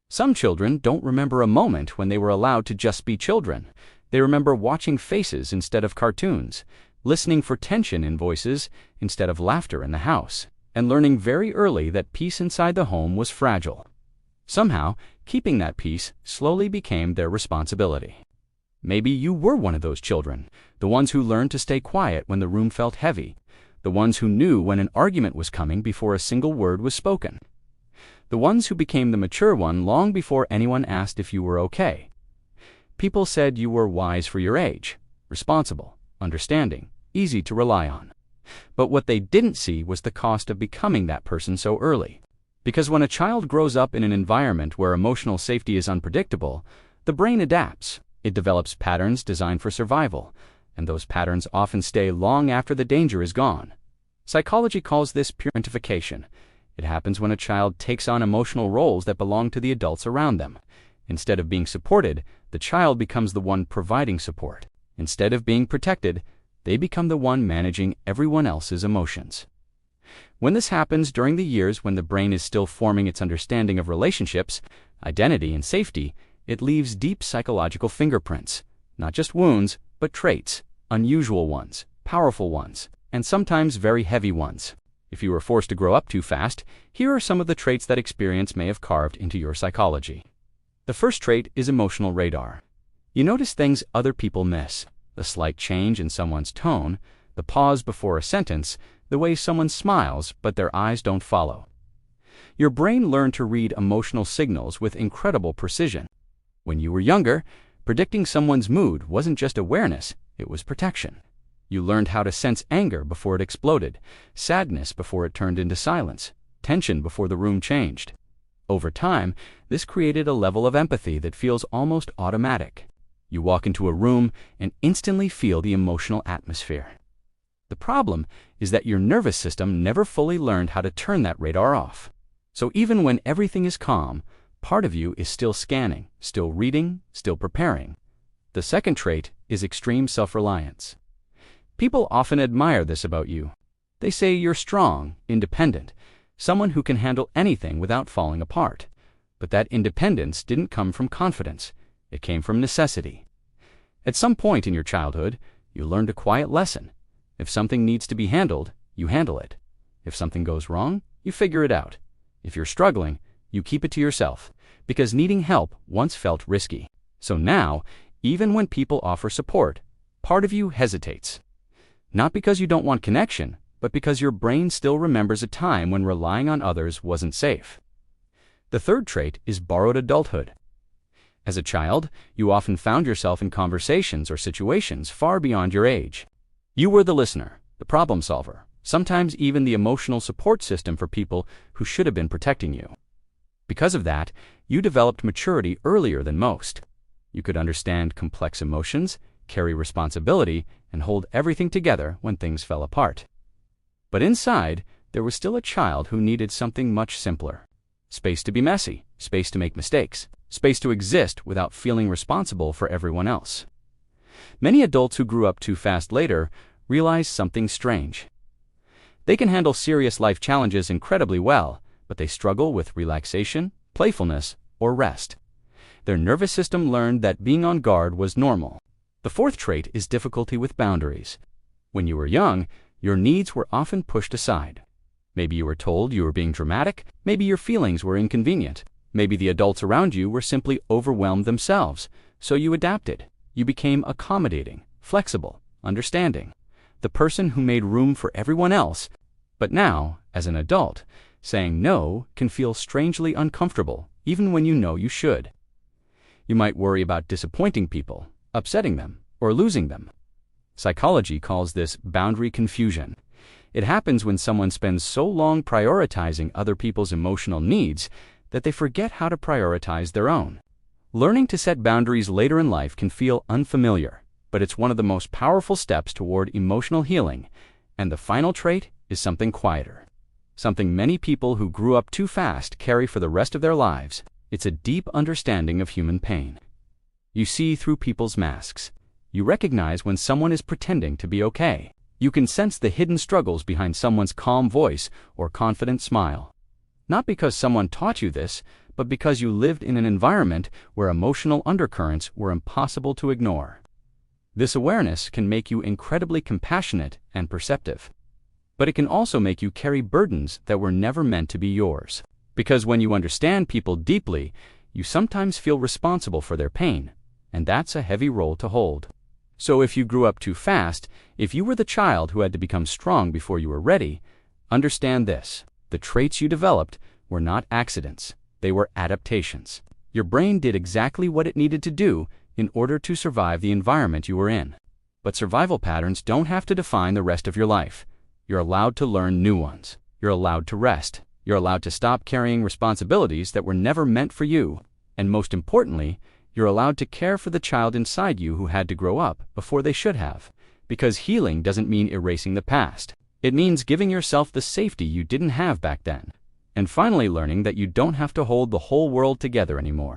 Some children don't remember a moment when they were allowed to just be children. They remember watching faces instead of cartoons, listening for tension in voices instead of laughter in the house, and learning very early that peace inside the home was fragile. Somehow, keeping that peace slowly became their responsibility. Maybe you were one of those children, the ones who learned to stay quiet when the room felt heavy, the ones who knew when an argument was coming before a single word was spoken, the ones who became the mature one long before anyone asked if you were okay. People said you were wise for your age, responsible, understanding, easy to rely on. But what they didn't see was the cost of becoming that person so early. Because when a child grows up in an environment where emotional safety is unpredictable, the brain adapts. It develops patterns designed for survival, and those patterns often stay long after the danger is gone. Psychology calls this parentification. It happens when a child takes on emotional roles that belong to the adults around them. Instead of being supported, the child becomes the one providing support. Instead of being protected, they become the one managing everyone else's emotions. When this happens during the years when the brain is still forming its understanding of relationships, identity, and safety, it leaves deep psychological fingerprints, not just wounds, but traits, unusual ones, powerful ones, and sometimes very heavy ones. If you were forced to grow up too fast, here are some of the traits that experience may have carved into your psychology. The first trait is emotional radar. You notice things other people miss: the slight change in someone's tone, the pause before a sentence, the way someone smiles but their eyes don't follow. Your brain learned to read emotional signals with incredible precision. When you were younger, predicting someone's mood wasn't just awareness, it was protection. You learned how to sense anger before it exploded, sadness before it turned into silence, tension before the room changed. Over time, this created a level of empathy that feels almost automatic. You walk into a room and instantly feel the emotional atmosphere. The problem is that your nervous system never fully learned how to turn that radar off. So even when everything is calm, part of you is still scanning, still reading, still preparing. The second trait is extreme self-reliance. People often admire this about you. They say you're strong, independent, someone who can handle anything without falling apart. But that independence didn't come from confidence. It came from necessity. At some point in your childhood, you learned a quiet lesson. If something needs to be handled, you handle it. If something goes wrong, you figure it out. If you're struggling, you keep it to yourself, because needing help once felt risky. So now, even when people offer support, part of you hesitates. Not because you don't want connection, but because your brain still remembers a time when relying on others wasn't safe. The third trait is borrowed adulthood. As a child, you often found yourself in conversations or situations far beyond your age. You were the listener, the problem solver, sometimes even the emotional support system for people who should have been protecting you. Because of that, you developed maturity earlier than most. You could understand complex emotions, carry responsibility, and hold everything together when things fell apart. But inside, there was still a child who needed something much simpler. Space to be messy, space to make mistakes, space to exist without feeling responsible for everyone else. Many adults who grew up too fast later realized something strange. They can handle serious life challenges incredibly well, but they struggle with relaxation, playfulness, or rest. Their nervous system learned that being on guard was normal. The fourth trait is difficulty with boundaries. When you were young, your needs were often pushed aside. Maybe you were told you were being dramatic, maybe your feelings were inconvenient, maybe the adults around you were simply overwhelmed themselves, so you adapted. You became accommodating, flexible, understanding, the person who made room for everyone else. But now, as an adult, saying no can feel strangely uncomfortable, even when you know you should. You might worry about disappointing people, upsetting them, or losing them. Psychology calls this boundary confusion. It happens when someone spends so long prioritizing other people's emotional needs that they forget how to prioritize their own. Learning to set boundaries later in life can feel unfamiliar, but it's one of the most powerful steps toward emotional healing. And the final trait is something quieter. Something many people who grew up too fast carry for the rest of their lives. It's a deep understanding of human pain. You see through people's masks. You recognize when someone is pretending to be okay. You can sense the hidden struggles behind someone's calm voice or confident smile. Not because someone taught you this, but because you lived in an environment where emotional undercurrents were impossible to ignore. This awareness can make you incredibly compassionate and perceptive. But it can also make you carry burdens that were never meant to be yours. Because when you understand people deeply, you sometimes feel responsible for their pain, and that's a heavy role to hold. So if you grew up too fast, if you were the child who had to become strong before you were ready, understand this: the traits you developed were not accidents, they were adaptations. Your brain did exactly what it needed to do in order to survive the environment you were in. But survival patterns don't have to define the rest of your life. You're allowed to learn new ones. You're allowed to rest. You're allowed to stop carrying responsibilities that were never meant for you. And most importantly, you're allowed to care for the child inside you who had to grow up before they should have. Because healing doesn't mean erasing the past. It means giving yourself the safety you didn't have back then. And finally learning that you don't have to hold the whole world together anymore.